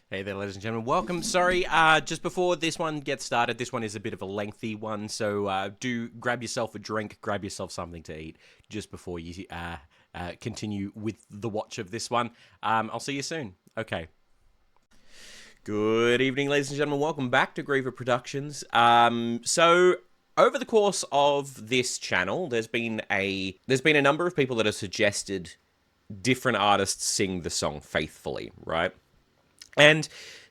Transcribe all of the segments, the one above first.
Hey there, ladies and gentlemen. Welcome. Sorry, just before this one gets started, this one is a bit of a lengthy one, so do grab yourself a drink, grab yourself something to eat just before you continue with the watch of this one. I'll see you soon. Okay. Good evening, ladies and gentlemen. Welcome back to Griever Productions. So over the course of this channel, there's been a number of people that have suggested different artists sing the song faithfully, right? And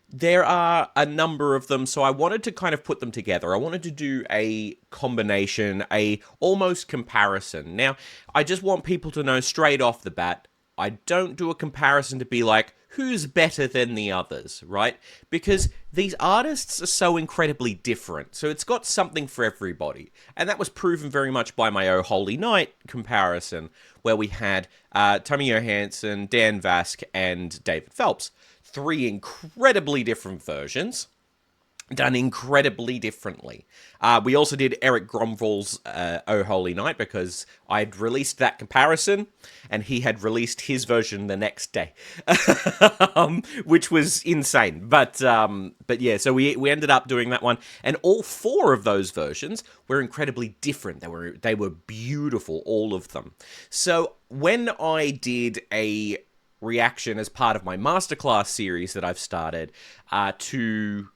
there are a number of them, so I wanted to kind of put them together. I wanted to do a combination, a almost comparison. Now, I just want people to know straight off the bat, I don't do a comparison to be like, who's better than the others, right? Because these artists are so incredibly different, so it's got something for everybody. And that was proven very much by my Oh Holy Night comparison, where we had Tommy Johansson, Dan Vasc, and David Phelps. Three incredibly different versions, done incredibly differently. We also did Erik Grönwall's Oh Holy Night, because I'd released that comparison, and he had released his version the next day, which was insane. But yeah, so we ended up doing that one, and all four of those versions were incredibly different. They were beautiful, all of them. So when I did a reaction as part of my masterclass series that I've started to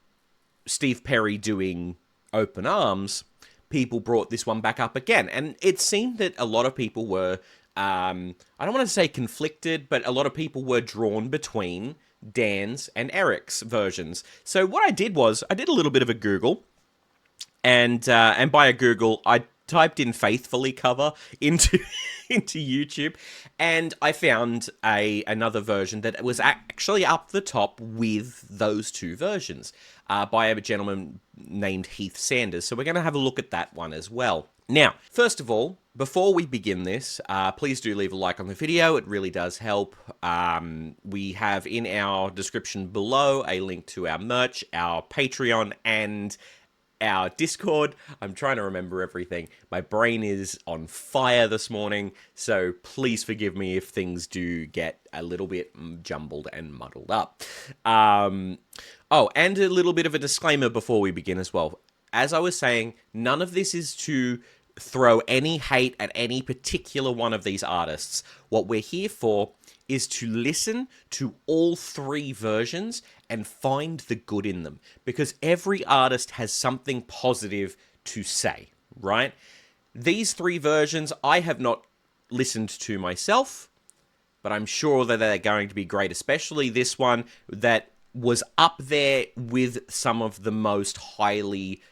Steve Perry doing Open Arms, people brought this one back up again. And it seemed that a lot of people were, I don't want to say conflicted, but a lot of people were drawn between Dan's and Erik's versions. So what I did was, I did a little bit of a Google, and by a Google, I typed in "faithfully" cover into YouTube, and I found another version that was actually up the top with those two versions by a gentleman named Heath Sanders. So we're going to have a look at that one as well. Now, first of all, before we begin this, please do leave a like on the video. It really does help. We have in our description below a link to our merch, our Patreon, and our Discord. I'm trying to remember everything. My brain is on fire this morning, so please forgive me if things do get a little bit jumbled and muddled up. Oh, and a little bit of a disclaimer before we begin as well. As I was saying, none of this is to throw any hate at any particular one of these artists. What we're here for is to listen to all three versions and find the good in them, because every artist has something positive to say, right? These three versions I have not listened to myself, but I'm sure that they're going to be great, especially this one that was up there with some of the most highly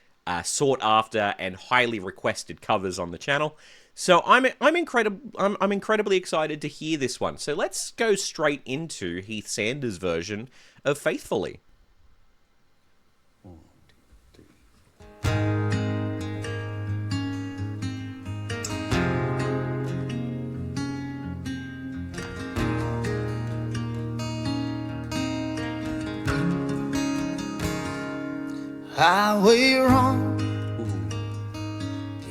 sought after and highly requested covers on the channel. So I'm incredibly excited to hear this one. So let's go straight into Heath Sanders' version of Faithfully. 1, 2, 3. Highway run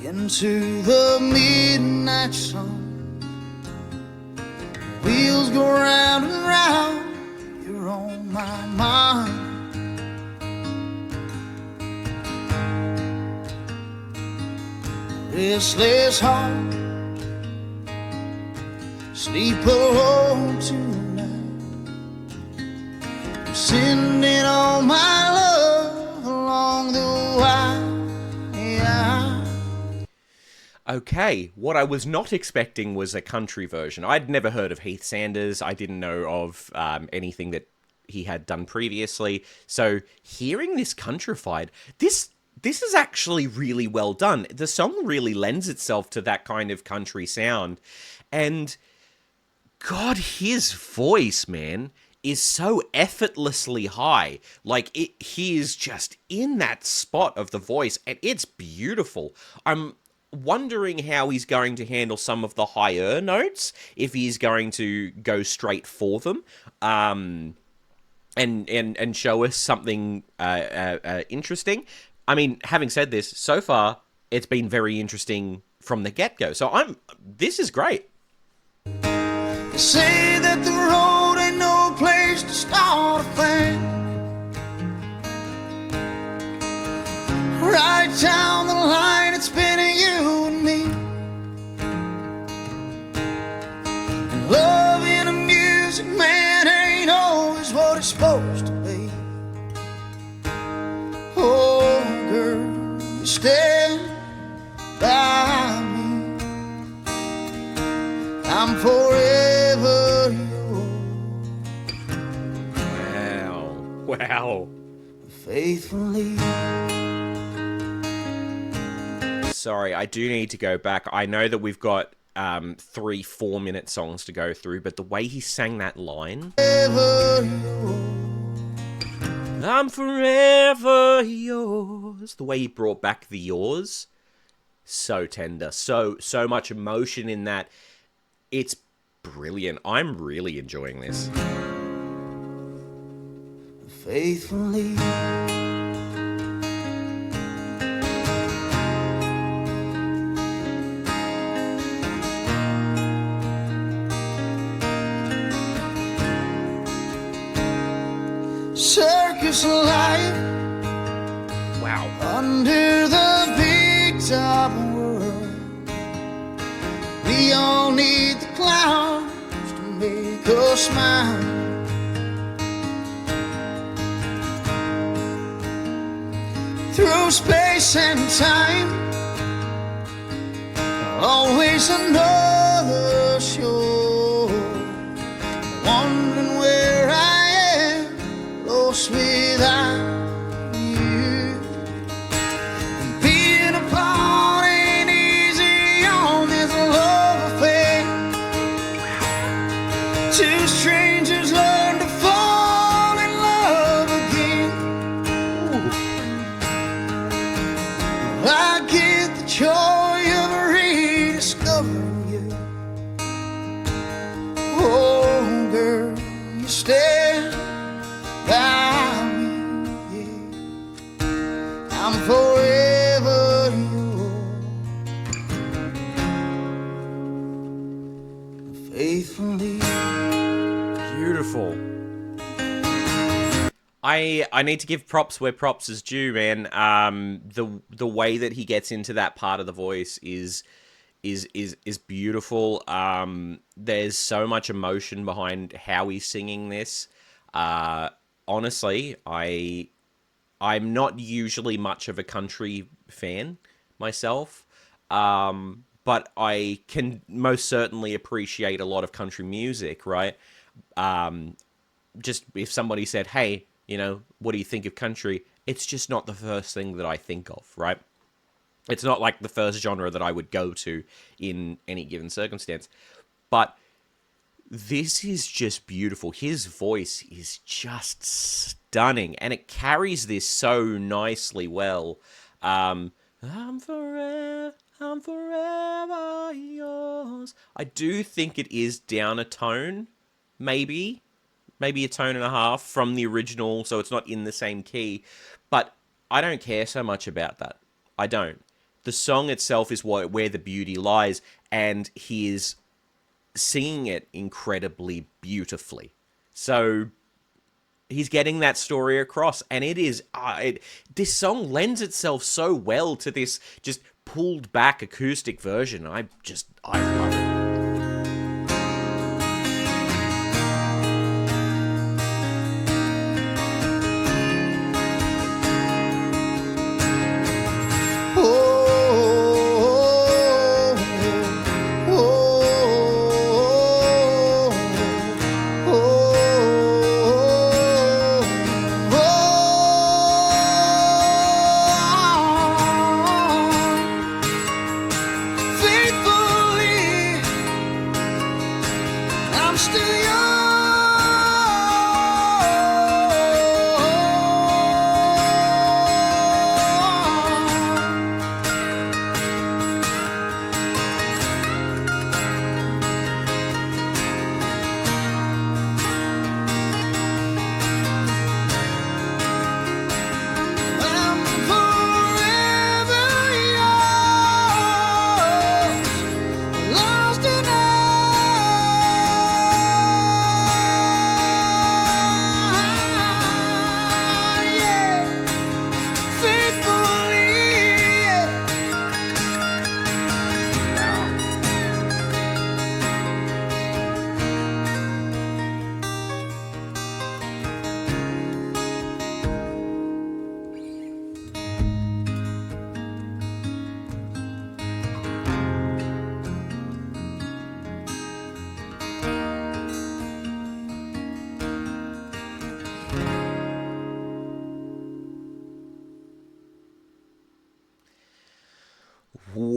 into the midnight sun. Wheels go round and round. You're on my mind. Restless heart, sleep alone tonight. I'm sending all my love along the wire. Okay, what I was not expecting was a country version. I'd never heard of Heath Sanders. I didn't know of anything that he had done previously. So hearing this countrified, this is actually really well done. The song really lends itself to that kind of country sound. And God, his voice, man, is so effortlessly high. Like, he is just in that spot of the voice, and it's beautiful. I'm wondering how he's going to handle some of the higher notes, if he's going to go straight for them, and show us something interesting. I mean, having said this, so far it's been very interesting from the get-go. So this is great. They say that the road ain't no place to start a thing. what it's supposed to be. Oh, girl, you stand by me. I'm forever yours. Wow. Faithfully. Sorry, I do need to go back. I know that we've got 3 4-minute songs to go through, but the way he sang that line, I'm forever yours, the way he brought back the yours, so tender, so much emotion in that. It's brilliant. I'm really enjoying this. Faithfully. Circus life. Wow. Under the big top world, we all need the clowns to make us smile. Through space and time, always another show. Wondering where I am, lost without you. And being apart ain't easy on this love affair. Two strangers learn to fall in love again. I get the joy of rediscovering you. Oh, girl, you stand by me, yeah. I'm forever yours, faithfully. Beautiful. I need to give props where props is due, man. The way that he gets into that part of the voice is beautiful. There's so much emotion behind how he's singing this. Honestly, I'm not usually much of a country fan myself, but I can most certainly appreciate a lot of country music, right? Just if somebody said, hey, you know, what do you think of country? It's just not the first thing that I think of, right? It's not like the first genre that I would go to in any given circumstance. But this is just beautiful. His voice is just stunning, and it carries this so nicely well. I'm forever yours. I do think it is down a tone, maybe a tone and a half from the original, so it's not in the same key. But I don't care so much about that. I don't. The song itself is where the beauty lies, and he is singing it incredibly beautifully. So he's getting that story across, and it is this song lends itself so well to this just pulled back acoustic version. I love it. Faithfully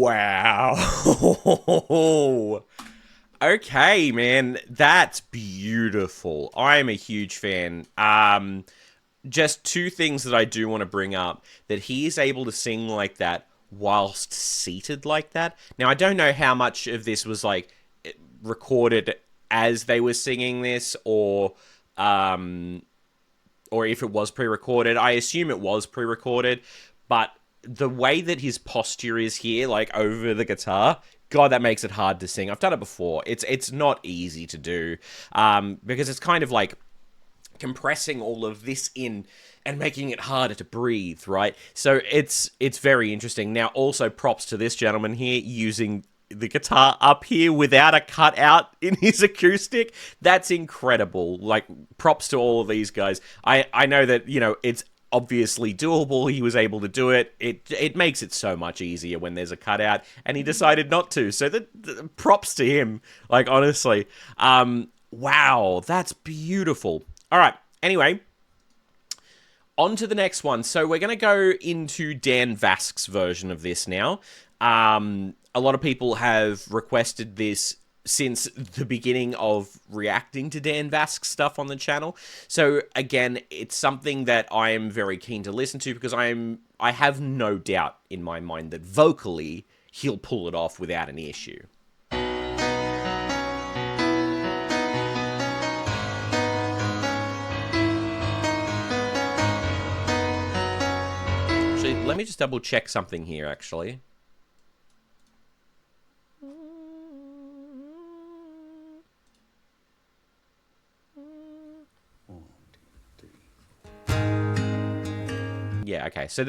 Wow. Okay, man. That's beautiful. I'm a huge fan. Just two things that I do want to bring up. That he is able to sing like that whilst seated like that. Now, I don't know how much of this was, like, recorded as they were singing this, or if it was pre-recorded. I assume it was pre-recorded, but the way that his posture is here, like, over the guitar, God, that makes it hard to sing. I've done it before. It's not easy to do, because it's kind of like compressing all of this in and making it harder to breathe, right? So it's very interesting. Now, also props to this gentleman here using the guitar up here without a cutout in his acoustic. That's incredible. Like, props to all of these guys. I know that, you know, it's obviously doable. He was able to do it. It makes it so much easier when there's a cutout, and he decided not to. So the props to him. Like, honestly. Wow, that's beautiful. All right, anyway, on to the next one. So we're going to go into Dan Vasc's version of this now. A lot of people have requested this since the beginning of reacting to Dan Vasc's stuff on the channel. So again, it's something that I am very keen to listen to, because I have no doubt in my mind that vocally he'll pull it off without any issue. Actually, let me just double check something here, actually. Yeah, okay. So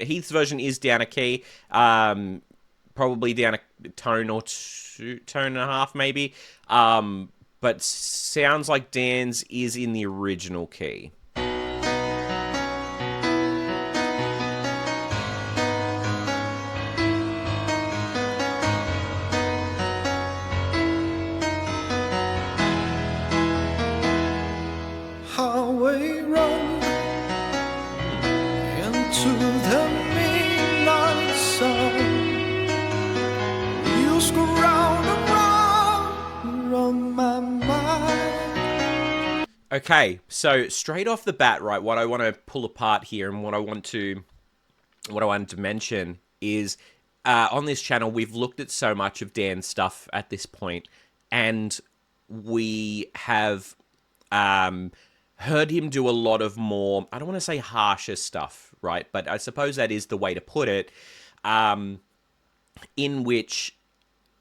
Heath's version is down a key, probably down a tone or tone and a half, maybe. But sounds like Dan's is in the original key. Highway run into the midnight sun. Wheels go round and round around my mind. Okay, so straight off the bat, right, what I want to pull apart here, and what I wanted to mention is, on this channel, we've looked at so much of Dan's stuff at this point, and we have heard him do a lot of more, I don't want to say harsher stuff, right? But I suppose that is the way to put it, in which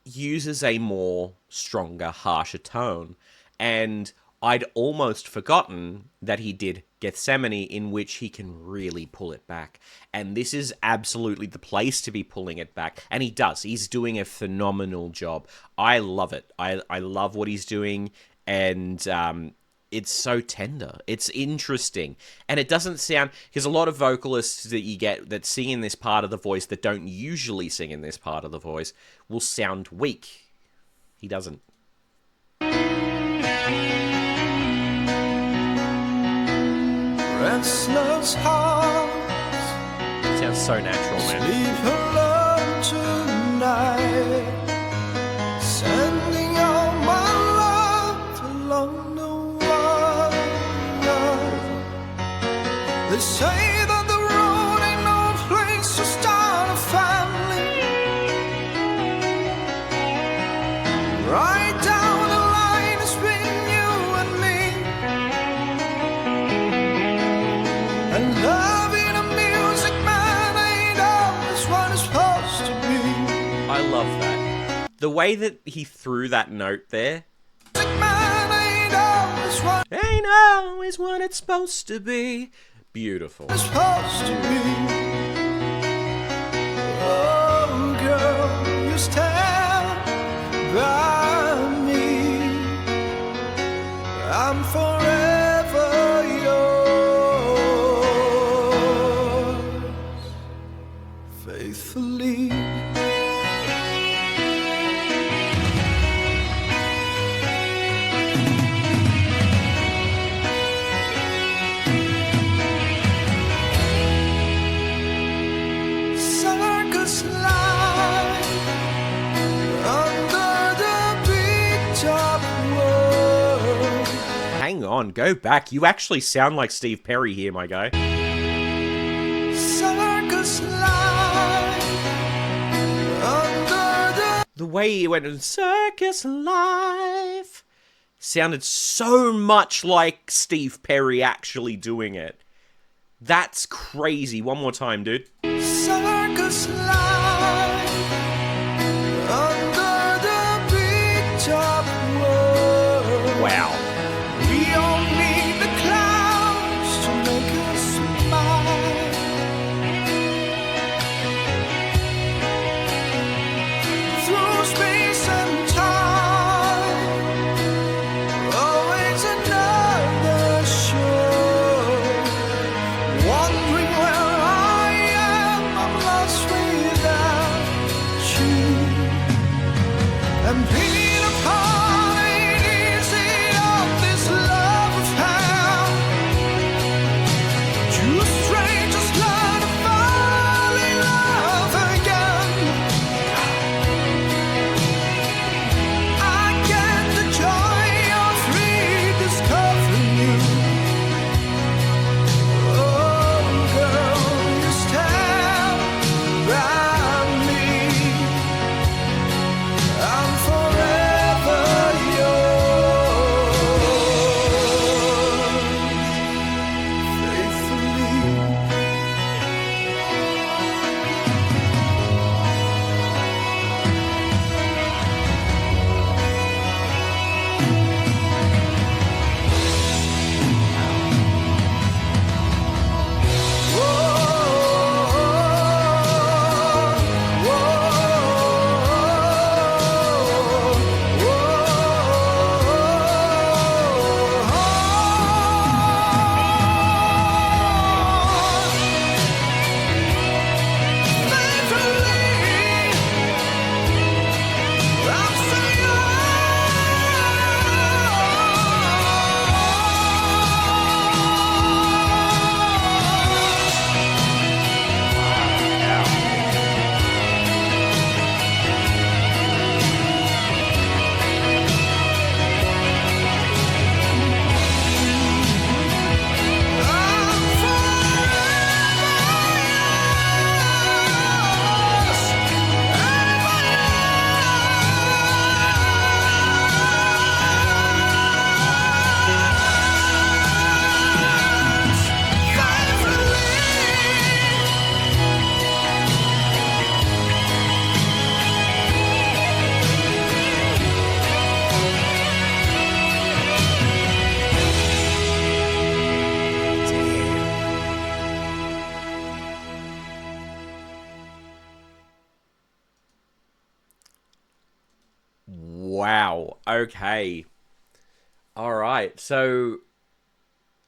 uses a more stronger, harsher tone. And I'd almost forgotten that he did Gethsemane, in which he can really pull it back. And this is absolutely the place to be pulling it back. And he does. He's doing a phenomenal job. I love it. I love what he's doing. And it's so tender. It's interesting. And it doesn't sound... Because a lot of vocalists that you get that sing in this part of the voice that don't usually sing in this part of the voice will sound weak. He doesn't. Restless hearts. It sounds so natural, man. Sleep alone tonight. Sending all my love along the wire. They say that the road ain't no place to start a family. Right down the line it's been you and me. And loving a music man ain't always what it's supposed to be. I love that. The way that he threw that note there. Music man ain't always what it's supposed to be. Beautiful. it's supposed to be. Oh, girl, you stand by me. I'm forever yours, faithfully. on. Go back. You actually sound like Steve Perry here, my guy. Circus life under The way he went in Circus Life sounded so much like Steve Perry actually doing it. That's crazy. One more time, dude. the circus life under the big top world. Wow. We all need the clouds to make us smile. Through space and time, always another show. Wondering where I am, I'm lost without you. And being apart ain't easy on this love affair. Two strangers learn to fall in love again. I get the joy of rediscovering you. Oh, girl, you stand by me. I'm forever yours, faithfully. Wow. Okay. All right. So,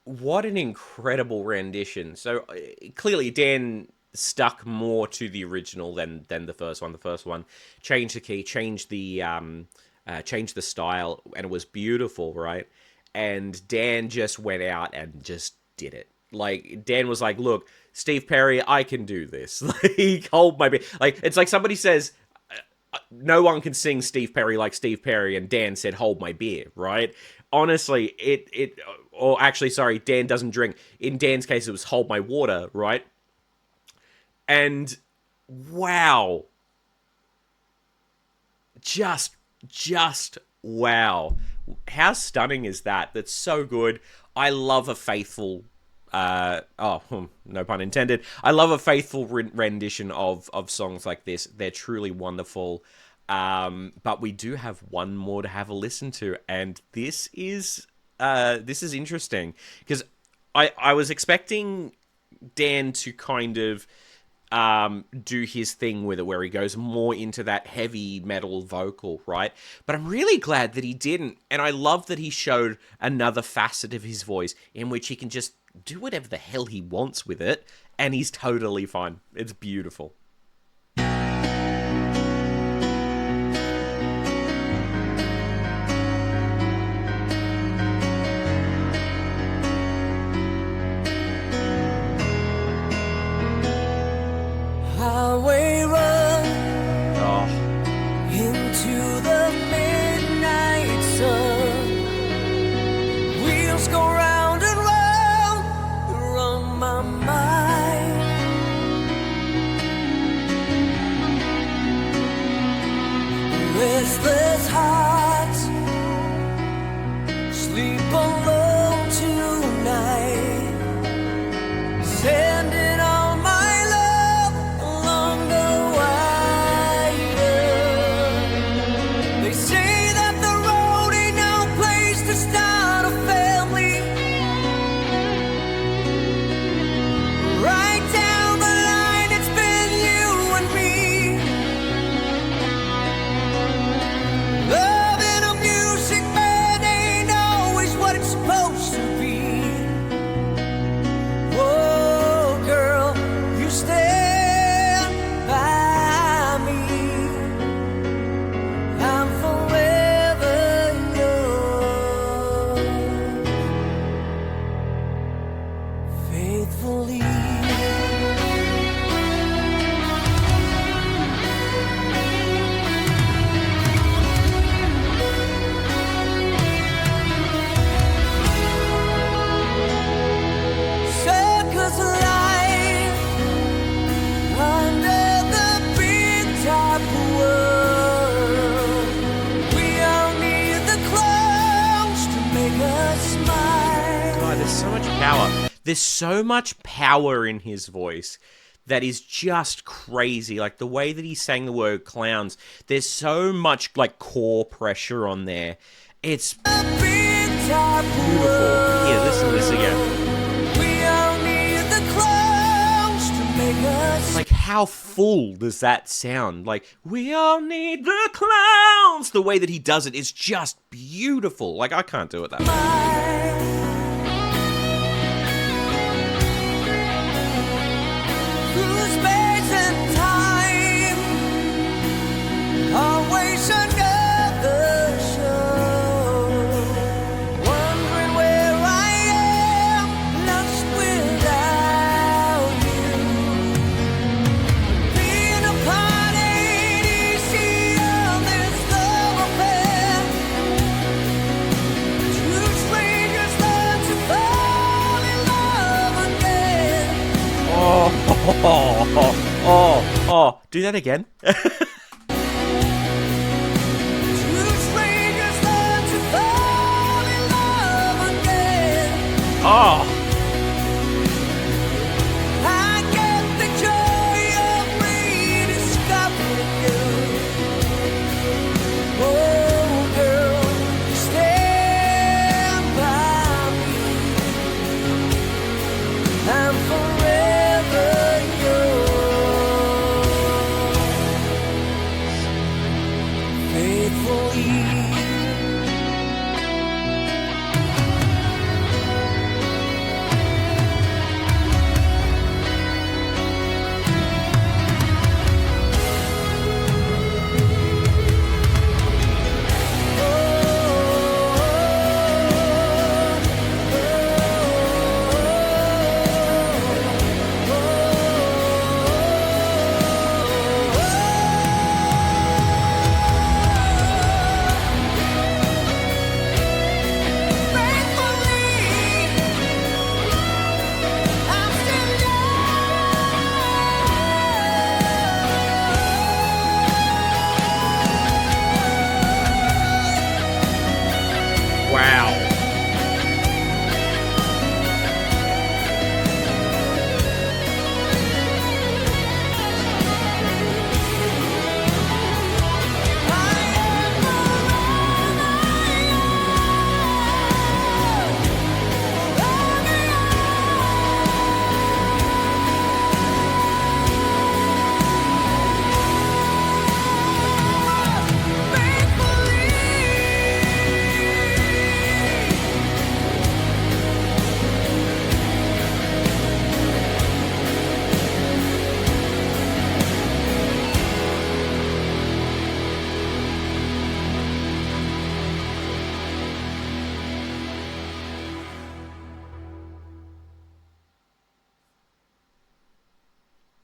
what an incredible rendition. So, clearly, Dan stuck more to the original than the first one. The first one changed the key, changed the style, and it was beautiful, right? And Dan just went out and just did it. Like, Dan was like, "Look, Steve Perry, I can do this." Like, hold my beer. Like, it's like somebody says, no one can sing Steve Perry like Steve Perry, and Dan said, "Hold my beer," right? Honestly, or actually, sorry, Dan doesn't drink. In Dan's case, it was "Hold my water," right? And wow, just wow, how stunning is that? That's so good. I love a faithful. No pun intended. I love a faithful rendition of songs like this. They're truly wonderful. But we do have one more to have a listen to, and this is interesting because I was expecting Dan to kind of do his thing with it, where he goes more into that heavy metal vocal, right? But I'm really glad that he didn't, and I love that he showed another facet of his voice in which he can just do whatever the hell he wants with it, and he's totally fine. It's beautiful. Highway run Oh, into the midnight sun. Wheels go faithfully. Circus life under the big top world. We all need the clowns to make us smile. God, there's so much power. There's so much power in his voice that is just crazy. Like the way that he sang the word clowns, there's so much like core pressure on there. It's beautiful. Here, listen to this again. We all need the clowns to make us Like, how full does that sound? Like, we all need the clowns. The way that he does it is just beautiful. Like, I can't do it that way. smile. Through space and time, always another show. Wondering where I am, lost without you. Being apart ain't easy on this love affair. Two strangers learn to fall in love again. Oh, do that again. Two strangers learn to fall in love again. Oh, I get the joy of rediscovering you. Oh, girl, stand by me. I'm forever yours. Faithfully. wow.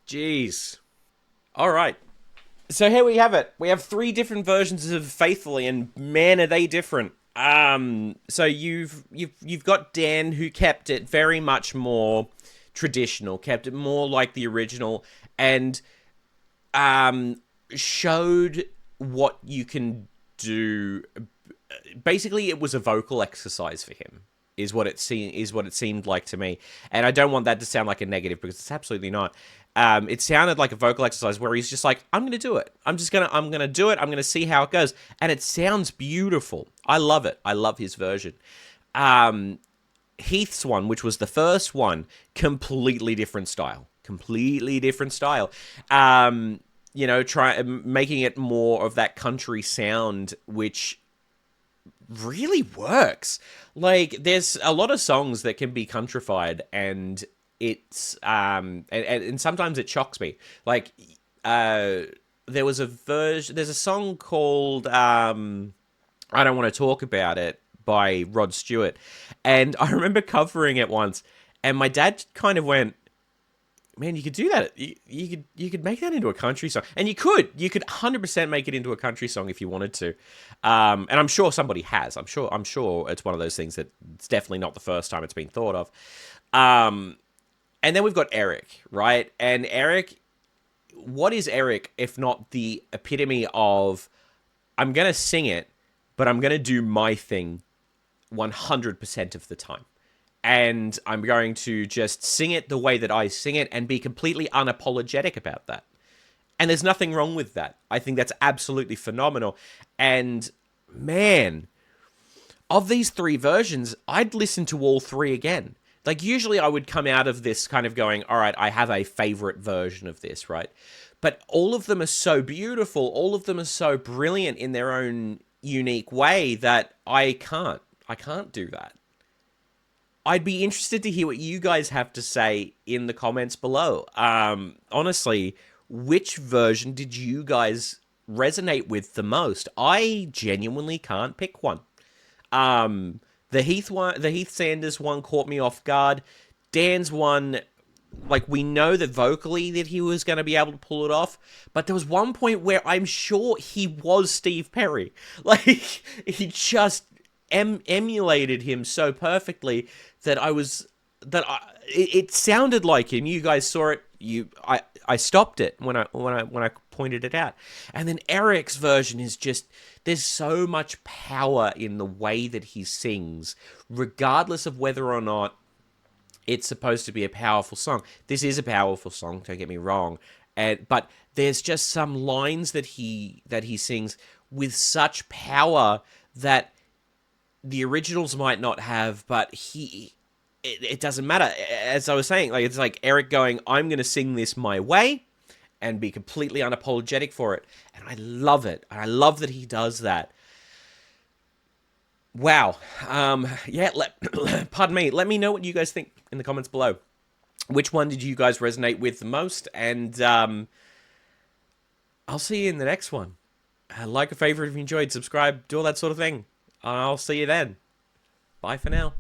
Jeez. All right. So here we have it. We have 3 different versions of Faithfully, and man, are they different. So you've got Dan, who kept it very much more traditional, kept it more like the original, and showed what you can do. Basically, it was a vocal exercise for him, is what it seemed like to me. And I don't want that to sound like a negative, because it's absolutely not. It sounded like a vocal exercise where he's just like, I'm going to do it. I'm going to do it. I'm going to see how it goes. And it sounds beautiful. I love it. I love his version. Heath's one, which was the first one, completely different style. Making it more of that country sound, which really works. Like, there's a lot of songs that can be countrified, and it's and sometimes it shocks me. Like, there's a song called I Don't Want to Talk About It by Rod Stewart, and I remember covering it once, And my dad kind of went, man, you could do that. You could make that into a country song, and you could 100% make it into a country song if you wanted to. And I'm sure somebody has. I'm sure it's one of those things that it's definitely not the first time it's been thought of. And then we've got Erik, right? And Erik, what is Erik if not the epitome of, I'm gonna sing it, but I'm gonna do my thing 100% of the time. And I'm going to just sing it the way that I sing it and be completely unapologetic about that. And there's nothing wrong with that. I think that's absolutely phenomenal. And man, of these 3 versions, I'd listen to all 3 again. Like, usually I would come out of this kind of going, all right, I have a favorite version of this, right? But all of them are so beautiful. All of them are so brilliant in their own unique way that I can't do that. I'd be interested to hear what you guys have to say in the comments below. Honestly, which version did you guys resonate with the most? I genuinely can't pick one. The Heath Sanders one caught me off guard. Dan's one, like, we know that vocally that he was going to be able to pull it off, but there was one point where I'm sure he was Steve Perry. Like, he just emulated him so perfectly that it sounded like him. You guys saw it. I stopped it when I pointed it out. And then Erik's version is just, there's so much power in the way that he sings, regardless of whether or not it's supposed to be a powerful song. This is a powerful song, don't get me wrong. But there's just some lines that he sings with such power that the originals might not have, but it doesn't matter. As I was saying, like, it's like Erik going, I'm going to sing this my way and be completely unapologetic for it. And I love it. And I love that he does that. Wow. Yeah, pardon me. Let me know what you guys think in the comments below. Which one did you guys resonate with the most? And I'll see you in the next one. Like a favorite if you enjoyed, subscribe, do all that sort of thing. I'll see you then. Bye for now.